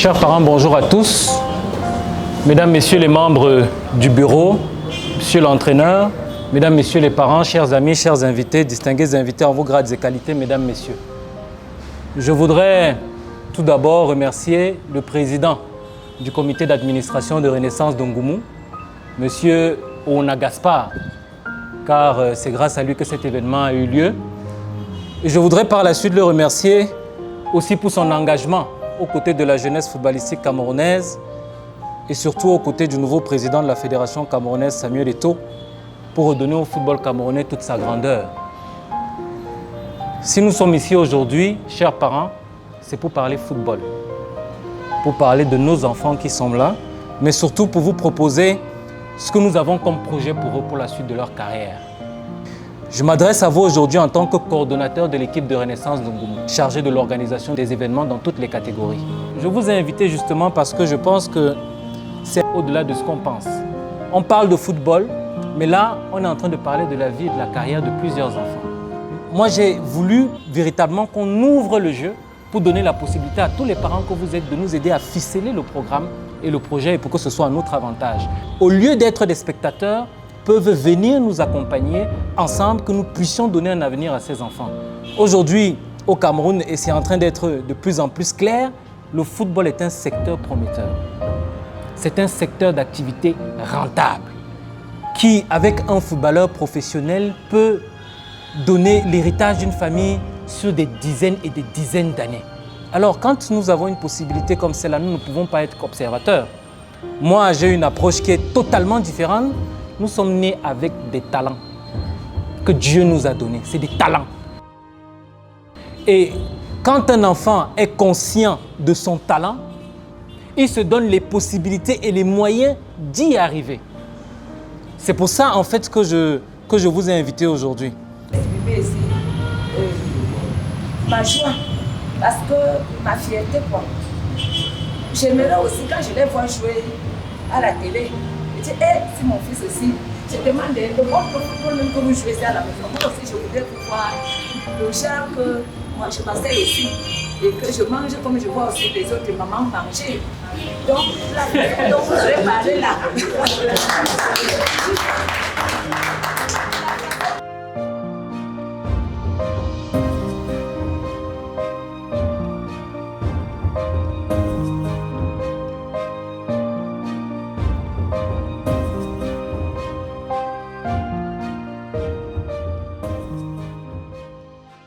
Chers parents, bonjour à tous. Mesdames, Messieurs les membres du bureau, Monsieur l'entraîneur, Mesdames, Messieurs les parents, chers amis, chers invités, distingués invités en vos grades et qualités, Mesdames, Messieurs. Je voudrais tout d'abord remercier le président du comité d'administration de Renaissance d'Ongoumou, Monsieur Ona Gaspard, car c'est grâce à lui que cet événement a eu lieu. Et je voudrais par la suite le remercier aussi pour son engagement aux côtés de la jeunesse footballistique camerounaise et surtout aux côtés du nouveau président de la Fédération camerounaise, Samuel Eto'o, pour redonner au football camerounais toute sa grandeur. Si nous sommes ici aujourd'hui, chers parents, c'est pour parler football, pour parler de nos enfants qui sont là, mais surtout pour vous proposer ce que nous avons comme projet pour eux pour la suite de leur carrière. Je m'adresse à vous aujourd'hui en tant que coordonnateur de l'équipe de Renaissance d'Ongoumou, chargé de l'organisation des événements dans toutes les catégories. Je vous ai invité justement parce que je pense que c'est au-delà de ce qu'on pense. On parle de football, mais là, on est en train de parler de la vie et de la carrière de plusieurs enfants. Moi, j'ai voulu véritablement qu'on ouvre le jeu pour donner la possibilité à tous les parents que vous êtes de nous aider à ficeler le programme et le projet pour que ce soit à notre avantage. Au lieu d'être des spectateurs, peuvent venir nous accompagner ensemble, que nous puissions donner un avenir à ces enfants. Aujourd'hui, au Cameroun, et c'est en train d'être de plus en plus clair, le football est un secteur prometteur. C'est un secteur d'activité rentable qui, avec un footballeur professionnel, peut donner l'héritage d'une famille sur des dizaines et des dizaines d'années. Alors, quand nous avons une possibilité comme celle-là, nous ne pouvons pas être qu'observateurs. Moi, j'ai une approche qui est totalement différente. Nous sommes nés avec des talents que Dieu nous a donnés. C'est des talents. Et quand un enfant est conscient de son talent, il se donne les possibilités et les moyens d'y arriver. C'est pour ça, en fait, que je vous ai invité aujourd'hui. Ma joie, parce que ma fierté, quoi. J'aimerais aussi, quand je les vois jouer à la télé, je dis, si mon fils aussi, je demande de voir le football même que vous jouez à la maison. Moi aussi, je voudrais pouvoir le genre que moi je passais aussi et que je mange comme je vois aussi les autres mamans manger. Donc, là, donc vous allez parler là.